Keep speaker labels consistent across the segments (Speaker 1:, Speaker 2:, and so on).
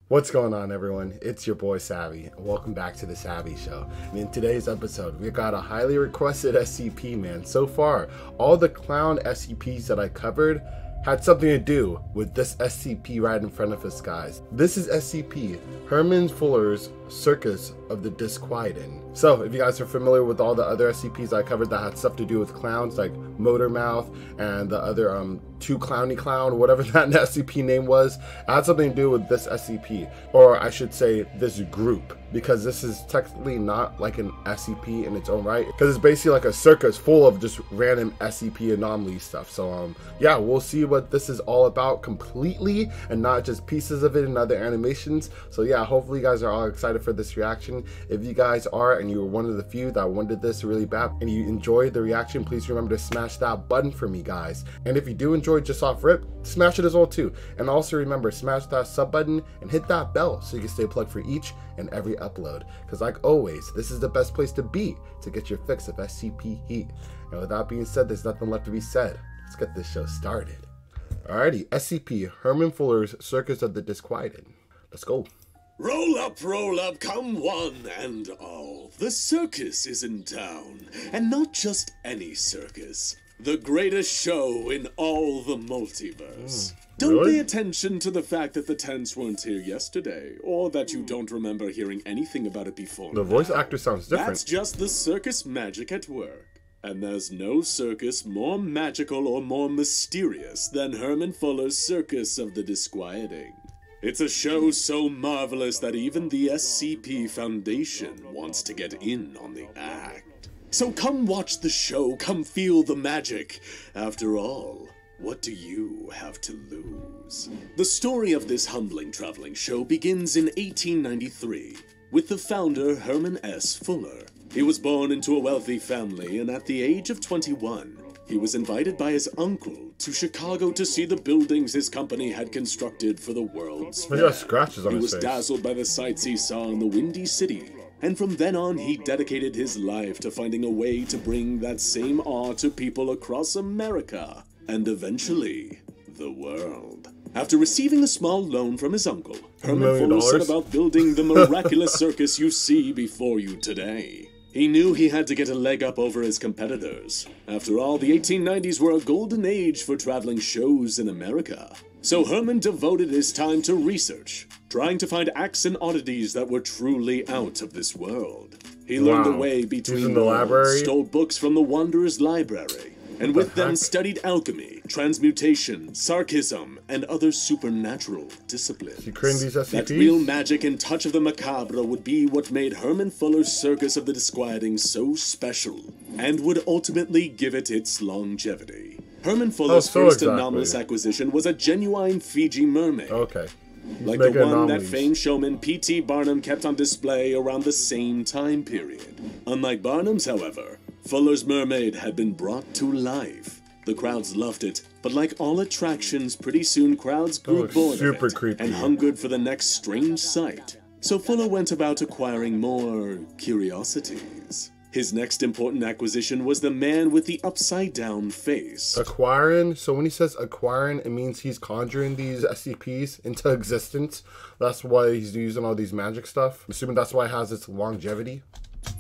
Speaker 1: What's going on, everyone? It's your boy Savvy, and welcome back to the Savvy Show. And in today's episode, we got a highly requested SCP, man. So far, all the clown SCPs that I covered had something to do with this SCP right in front of us, guys. This is SCP Herman Fuller's Circus of the Disquieting. So, if you guys are familiar with all the other SCPs I covered that had stuff to do with clowns, like Motor Mouth and the other Too Clowny Clown, whatever that SCP name was, it had something to do with this SCP, or I should say this group, because this is technically not like an SCP in its own right, because it's basically like a circus full of just random SCP anomaly stuff. So yeah, we'll see what this is all about completely, and not just pieces of it and other animations. So yeah, hopefully you guys are all excited for this reaction. If you guys are, and you were one of the few that wanted this really bad, and you enjoyed the reaction, please remember to smash that button for me, guys. And if you do enjoy just off rip, smash it as well too. And also remember, smash that sub button and hit that bell so you can stay plugged for each and every upload, because like always, this is the best place to be to get your fix of SCP heat. And with that being said, there's nothing left to be said. Let's get this show started. Alrighty, SCP Herman Fuller's Circus of the Disquieting. Let's go.
Speaker 2: Roll up, come one and all. The circus is in town, and not just any circus. The greatest show in all the multiverse. Don't
Speaker 1: really?
Speaker 2: pay attention to the fact that the tents weren't here yesterday, or that you don't remember hearing anything about it before.
Speaker 1: The voice actor sounds different.
Speaker 2: That's just the circus magic at work. And there's no circus more magical or more mysterious than Herman Fuller's Circus of the Disquieting. It's a show so marvelous that even the SCP Foundation wants to get in on the act. So come watch the show, come feel the magic. After all, what do you have to lose? The story of this humbling traveling show begins in 1893 with the founder Herman S. Fuller. He was born into a wealthy family, and at the age of 21, he was invited by his uncle to Chicago to see the buildings his company had constructed for the World's Fair.
Speaker 1: He got scratches on
Speaker 2: He
Speaker 1: his
Speaker 2: was
Speaker 1: face.
Speaker 2: dazzled by the sights he saw in the Windy City, and from then on he dedicated his life to finding a way to bring that same awe to people across America, and eventually, the world. After receiving a small loan from his uncle, Herman Fuller set about building the miraculous circus you see before you today. He knew he had to get a leg up over his competitors. After all, the 1890s were a golden age for traveling shows in America. So Herman devoted his time to research, trying to find acts and oddities that were truly out of this world. He learned the way between
Speaker 1: the library,
Speaker 2: stole books from the Wanderer's Library, and with them studied alchemy, transmutation, sarcasm, and other supernatural disciplines.
Speaker 1: He created these SCPs?
Speaker 2: That real magic and touch of the macabre would be what made Herman Fuller's Circus of the Disquieting so special, and would ultimately give it its longevity. Herman Fuller's first anomalous acquisition was a genuine Fiji mermaid.
Speaker 1: Okay.
Speaker 2: Like the one that famed showman P.T. Barnum kept on display around the same time period. Unlike Barnum's, however, Fuller's mermaid had been brought to life. The crowds loved it, but like all attractions, pretty soon crowds grew bored of it and hungered for the next strange sight. So Fuller went about acquiring more curiosities. His next important acquisition was the man with the upside-down face.
Speaker 1: Acquiring? So when he says acquiring, it means he's conjuring these SCPs into existence. That's why he's using all these magic stuff. I'm assuming that's why it has its longevity.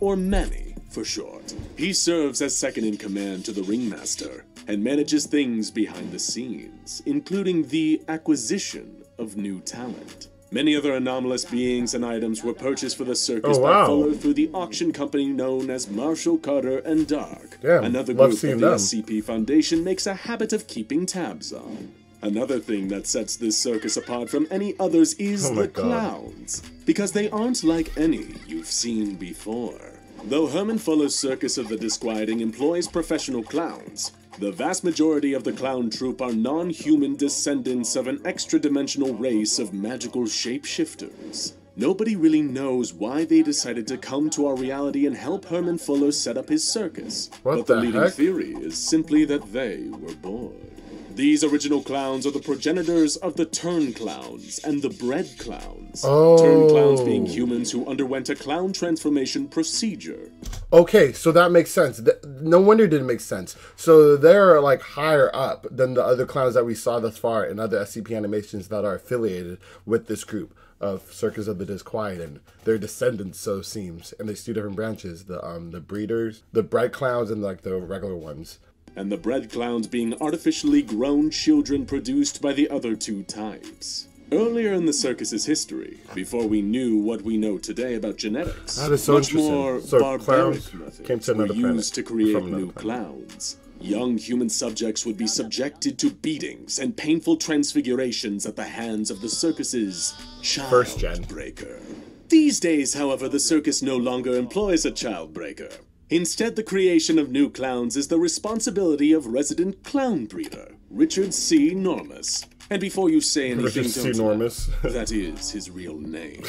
Speaker 2: Or Manny, for short. He serves as second in command to the ringmaster, and manages things behind the scenes, including the acquisition of new talent. Many other anomalous beings and items were purchased for the circus by Fuller through the auction company known as Marshall, Carter & Dark. Another group of the SCP Foundation makes a habit of keeping tabs on. Another thing that sets this circus apart from any others is the clowns, because they aren't like any you've seen before. Though Herman Fuller's Circus of the Disquieting employs professional clowns, the vast majority of the clown troupe are non-human descendants of an extra-dimensional race of magical shapeshifters. Nobody really knows why they decided to come to our reality and help Herman Fuller set up his circus, but the leading theory is simply that they were bored. These original clowns are the progenitors of the turn clowns and the bread clowns. Turn clowns being humans who underwent a clown transformation procedure.
Speaker 1: Okay, so that makes sense. No wonder it didn't make sense. So they're like higher up than the other clowns that we saw thus far in other SCP animations that are affiliated with this group. of Circus of the Disquieting. They're descendants, so it seems, and there's two different branches: the breeders, the bread clowns, and like the regular ones.
Speaker 2: And the bread clowns being artificially grown children produced by the other two types. Earlier in the circus's history, before we knew what we know today about genetics,
Speaker 1: that is so
Speaker 2: much more barbaric methods were used to create new clowns. Young human subjects would be subjected to beatings and painful transfigurations at the hands of the circus's child breaker. These days, however, the circus no longer employs a child breaker. Instead, the creation of new clowns is the responsibility of resident clown breeder, Richard C. Normus. And before you say anything, that is his real name.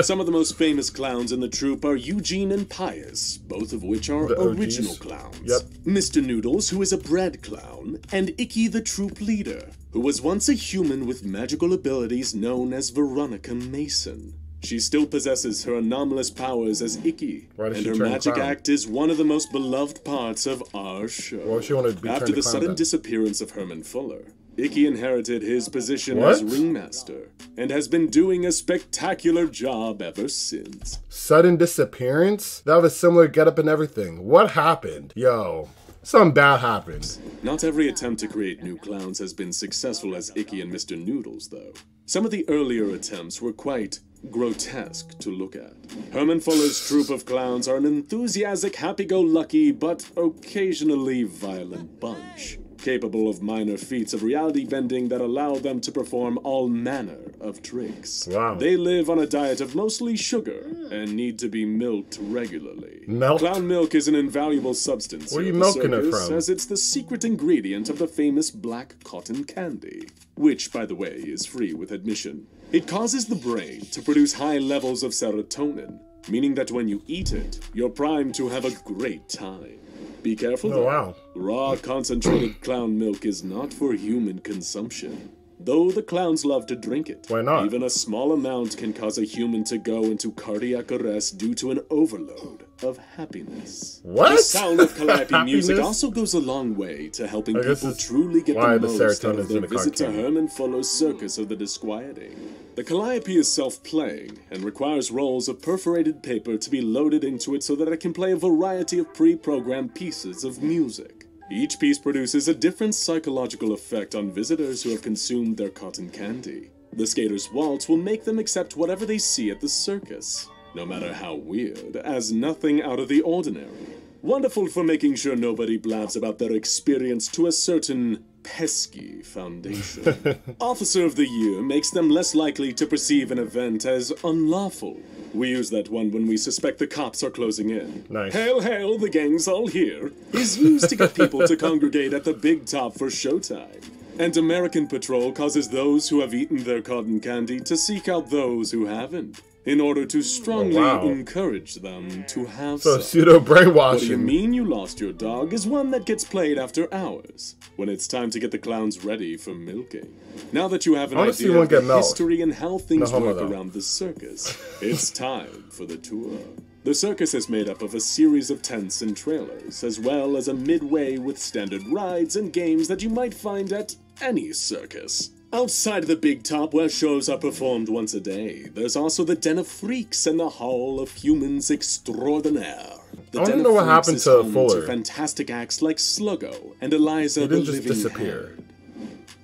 Speaker 2: Some of the most famous clowns in the troupe are Eugene and Pius, both of which are original clowns.
Speaker 1: Yep.
Speaker 2: Mr. Noodles, who is a bread clown, and Icky the troupe leader, who was once a human with magical abilities known as Veronica Mason. She still possesses her anomalous powers as Icky, and her magic act is one of the most beloved parts of our show. After the sudden disappearance of Herman Fuller, Icky inherited his position as ringmaster, and has been doing a spectacular job ever since.
Speaker 1: Sudden disappearance? That was a similar getup and everything. What happened? Yo, something bad happened.
Speaker 2: Not every attempt to create new clowns has been successful as Icky and Mr. Noodles, though. Some of the earlier attempts were quite grotesque to look at. Herman Fuller's troupe of clowns are an enthusiastic, happy-go-lucky, but occasionally violent bunch, capable of minor feats of reality bending that allow them to perform all manner of tricks.
Speaker 1: Wow.
Speaker 2: They live on a diet of mostly sugar and need to be milked regularly.
Speaker 1: Milk?
Speaker 2: Clown milk is an invaluable substance
Speaker 1: Where are you
Speaker 2: here at the
Speaker 1: milking it
Speaker 2: circus,
Speaker 1: from?
Speaker 2: as it's the secret ingredient of the famous black cotton candy, which, by the way, is free with admission. It causes the brain to produce high levels of serotonin, meaning that when you eat it, you're primed to have a great time. Be careful though.
Speaker 1: Wow.
Speaker 2: Raw concentrated clown milk is not for human consumption, though the clowns love to drink it.
Speaker 1: Why not?
Speaker 2: Even a small amount can cause a human to go into cardiac arrest due to an overload of happiness.
Speaker 1: What?
Speaker 2: The sound of calliope music also goes a long way to helping people truly get the most out of their visit to Herman Fuller's Circus of the Disquieting. The calliope is self-playing and requires rolls of perforated paper to be loaded into it so that it can play a variety of pre-programmed pieces of music. Each piece produces a different psychological effect on visitors who have consumed their cotton candy. The skater's waltz will make them accept whatever they see at the circus, no matter how weird, as nothing out of the ordinary. Wonderful for making sure nobody blabs about their experience to a certain pesky foundation. Officer of the Year makes them less likely to perceive an event as unlawful. We use that one when we suspect the cops are closing in.
Speaker 1: Nice.
Speaker 2: Hail, hail, the gang's all here is used to get people to congregate at the big top for showtime. And American Patrol causes those who have eaten their cotton candy to seek out those who haven't, in order to strongly encourage them to have some.
Speaker 1: Pseudo-brainwashing.
Speaker 2: What do you mean you lost your dog is one that gets played after hours, when it's time to get the clowns ready for milking. Now that you have an idea of the history and how things work around the circus, it's time for the tour. The circus is made up of a series of tents and trailers, as well as a midway with standard rides and games that you might find at any circus. Outside of the big top, where shows are performed once a day, there's also the Den of Freaks and the Hall of Humans Extraordinaire. The Den of Freaks is home to fantastic acts like Sluggo and Eliza the Living Hand.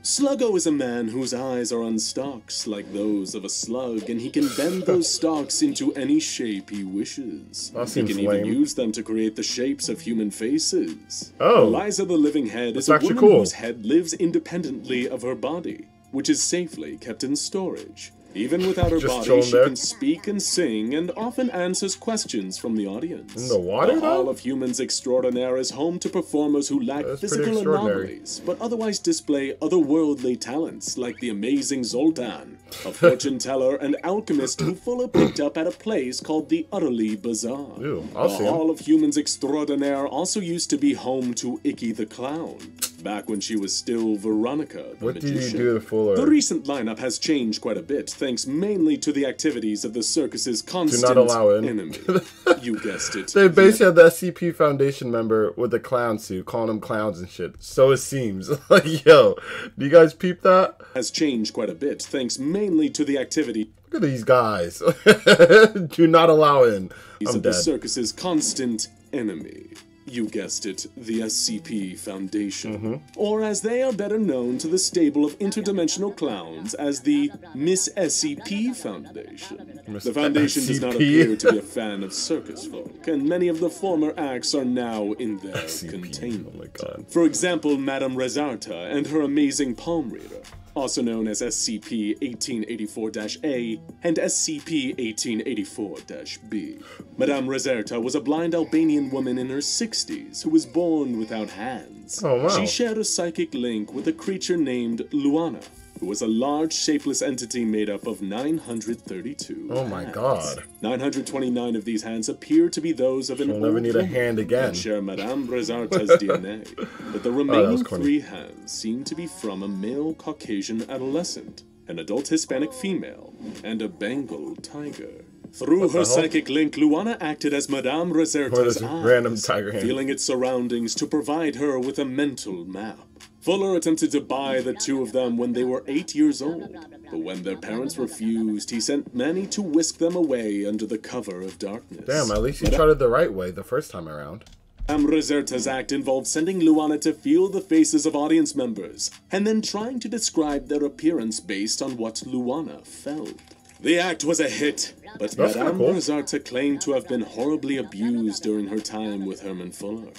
Speaker 2: Sluggo is a man whose eyes are on stalks like those of a slug, and he can bend those stalks into any shape he wishes. He can even use them to create the shapes of human faces. Eliza the Living Head is a woman whose head lives independently of her body, which is safely kept in storage. Even without her body, she can speak and sing, and often answers questions from the audience.
Speaker 1: In the water,
Speaker 2: The Hall of Humans Extraordinaire is home to performers who lack physical anomalies, but otherwise display otherworldly talents, like the amazing Zoltan, a fortune teller and alchemist who Fuller picked up at a place called the Utterly Bizarre. The Hall of Humans Extraordinaire also used to be home to Icky the Clown, back when she was still Veronica the Magician.
Speaker 1: What did you do to Fuller?
Speaker 2: The recent lineup has changed quite a bit, thanks mainly to the activities of the circus's constant enemy. You guessed it.
Speaker 1: They basically had the SCP Foundation member with the clown suit, calling them clowns and shit. So it seems. Like, yo, do you guys peep that?
Speaker 2: Has changed quite a bit, thanks mainly to the activity.
Speaker 1: Look at these guys. Do not allow in.
Speaker 2: He's
Speaker 1: I'm
Speaker 2: the
Speaker 1: dead.
Speaker 2: circus's constant enemy. You guessed it, the SCP Foundation. Or as they are better known to the stable of interdimensional clowns as the Miss SCP Foundation. The Foundation does not appear to be a fan of circus folk, and many of the former acts are now in their containment.
Speaker 1: Oh my God.
Speaker 2: For example, Madame Rezarta and her amazing palm reader, also known as SCP-1884-A and SCP-1884-B. Madame Rezarta was a blind Albanian woman in her 60s who was born without hands.
Speaker 1: Oh, wow.
Speaker 2: She shared a psychic link with a creature named Luana, who was a large, shapeless entity made up of 932
Speaker 1: Oh my
Speaker 2: hands.
Speaker 1: God.
Speaker 2: 929 of these hands appear to be those of an
Speaker 1: She'll
Speaker 2: old
Speaker 1: never need a
Speaker 2: woman
Speaker 1: hand again.
Speaker 2: and share Madame Rezarta's DNA, but the remaining
Speaker 1: corny.
Speaker 2: 3 hands seem to be from a male Caucasian adolescent, an adult Hispanic female, and a Bengal tiger. Through her psychic link, Luana acted as Madame
Speaker 1: What
Speaker 2: Rezarta's
Speaker 1: is
Speaker 2: eyes,
Speaker 1: random tiger hand?
Speaker 2: feeling its surroundings to provide her with a mental map. Fuller attempted to buy the two of them when they were 8 years old, but when their parents refused, he sent Manny to whisk them away under the cover of darkness.
Speaker 1: Damn, at least you tried it the right way the first time around.
Speaker 2: Madame Rezarta's act involved sending Luana to feel the faces of audience members, and then trying to describe their appearance based on what Luana felt. The act was a hit, but
Speaker 1: That's kinda
Speaker 2: Madame
Speaker 1: cool.
Speaker 2: Rezarta claimed to have been horribly abused during her time with Herman Fuller.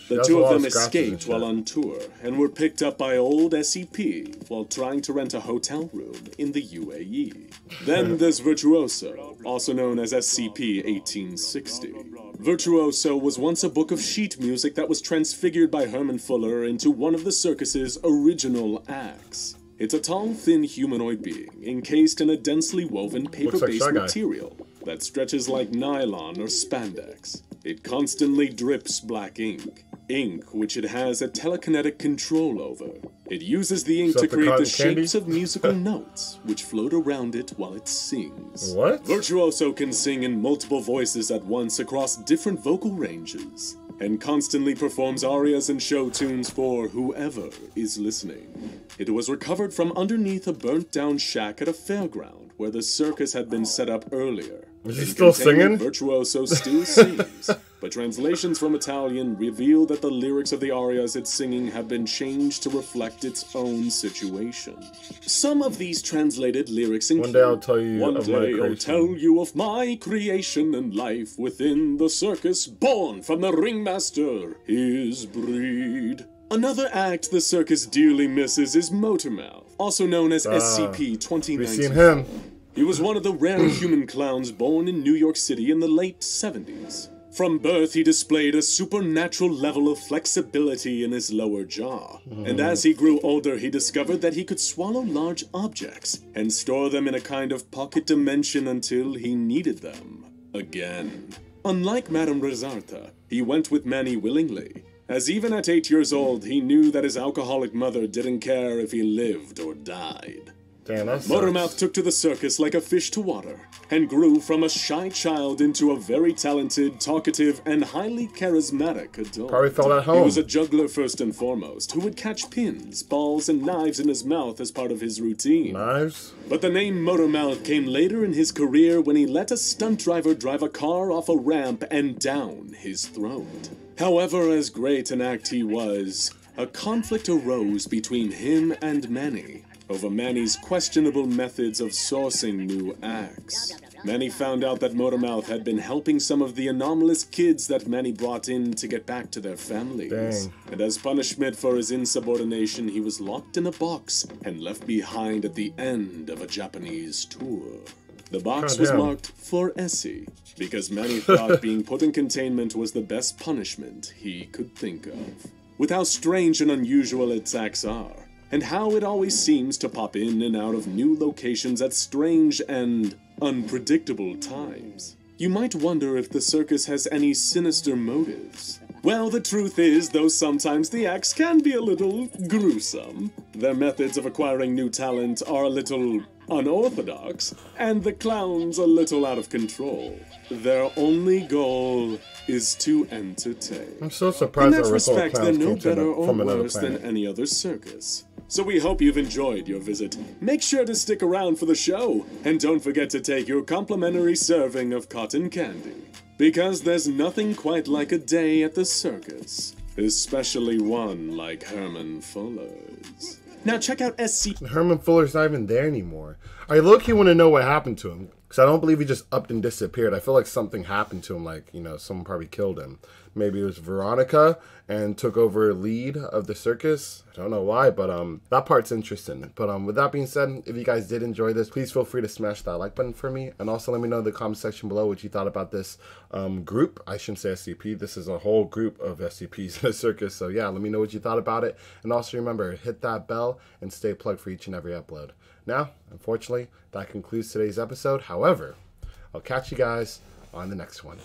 Speaker 2: The
Speaker 1: has
Speaker 2: two
Speaker 1: a
Speaker 2: of
Speaker 1: lot
Speaker 2: them
Speaker 1: of scratches and
Speaker 2: escaped
Speaker 1: shit.
Speaker 2: while on tour and were picked up by old SCP while trying to rent a hotel room in the UAE. Then there's Virtuoso, also known as SCP-1860. Virtuoso was once a book of sheet music that was transfigured by Herman Fuller into one of the circus's original acts. It's a tall, thin humanoid being encased in a densely woven
Speaker 1: like
Speaker 2: paper-based
Speaker 1: Shy Guy.
Speaker 2: material that stretches like nylon or spandex. It constantly drips black ink which it has a telekinetic control over. It uses the ink
Speaker 1: Is that
Speaker 2: to
Speaker 1: the
Speaker 2: create the
Speaker 1: cotton candy?
Speaker 2: shapes of musical notes, which float around it while it sings.
Speaker 1: What?
Speaker 2: Virtuoso can sing in multiple voices at once across different vocal ranges, and constantly performs arias and show tunes for whoever is listening. It was recovered from underneath a burnt-down shack at a fairground where the circus had been set up earlier.
Speaker 1: Is he
Speaker 2: In
Speaker 1: still
Speaker 2: containment,
Speaker 1: singing?
Speaker 2: Virtuoso still sings, but translations from Italian reveal that the lyrics of the arias it's singing have been changed to reflect its own situation. Some of these translated lyrics include,
Speaker 1: One day I'll tell you
Speaker 2: "One
Speaker 1: of my
Speaker 2: day I'll
Speaker 1: creation."
Speaker 2: tell you of my creation and life within the circus, born from the ringmaster, his breed." Another act the circus dearly misses is Motormouth, also known as
Speaker 1: We've
Speaker 2: SCP-2019.
Speaker 1: seen him.
Speaker 2: He was one of the rare human clowns born in New York City in the late 70s. From birth, he displayed a supernatural level of flexibility in his lower jaw. And as he grew older, he discovered that he could swallow large objects and store them in a kind of pocket dimension until he needed them again. Unlike Madame Rezarta, he went with Manny willingly, as even at 8 years old, he knew that his alcoholic mother didn't care if he lived or died.
Speaker 1: Damn, that sucks.
Speaker 2: Motormouth took to the circus like a fish to water, and grew from a shy child into a very talented, talkative, and highly charismatic adult.
Speaker 1: Probably felt at
Speaker 2: He
Speaker 1: home.
Speaker 2: was a juggler first and foremost, who would catch pins, balls, and knives in his mouth as part of his routine.
Speaker 1: Knives?
Speaker 2: But the name Motormouth came later in his career when he let a stunt driver drive a car off a ramp and down his throat. However, as great an act he was, a conflict arose between him and Manny over Manny's questionable methods of sourcing new acts. Manny found out that Motormouth had been helping some of the anomalous kids that Manny brought in to get back to their families.
Speaker 1: Dang.
Speaker 2: And as punishment for his insubordination, he was locked in a box and left behind at the end of a Japanese tour. The box was
Speaker 1: Goddamn.
Speaker 2: marked for Essie, because Manny thought being put in containment was the best punishment he could think of. With how strange and unusual its acts are, and how it always seems to pop in and out of new locations at strange and unpredictable times, you might wonder if the circus has any sinister motives. Well, the truth is, though sometimes the acts can be a little gruesome, their methods of acquiring new talent are a little unorthodox, and the clowns a little out of control. Their only goal is to entertain.
Speaker 1: I'm so
Speaker 2: In
Speaker 1: surprised
Speaker 2: that
Speaker 1: that
Speaker 2: respect, they're
Speaker 1: clowns
Speaker 2: no
Speaker 1: came
Speaker 2: better or
Speaker 1: from another
Speaker 2: worse than
Speaker 1: planet.
Speaker 2: any other circus. So we hope you've enjoyed your visit. Make sure to stick around for the show, and don't forget to take your complimentary serving of cotton candy. Because there's nothing quite like a day at the circus, especially one like Herman Fuller's. Now check out SCP.
Speaker 1: Herman Fuller's not even there anymore. I low-key want to know what happened to him, because I don't believe he just upped and disappeared. I feel like something happened to him, like, you know, someone probably killed him. Maybe it was Veronica and took over lead of the circus. I don't know why, but that part's interesting. But with that being said, if you guys did enjoy this, please feel free to smash that like button for me. And also let me know in the comment section below what you thought about this group. I shouldn't say SCP. This is a whole group of SCPs in a circus. So yeah, let me know what you thought about it. And also remember, hit that bell and stay plugged for each and every upload. Now, unfortunately, that concludes today's episode. However, I'll catch you guys on the next one.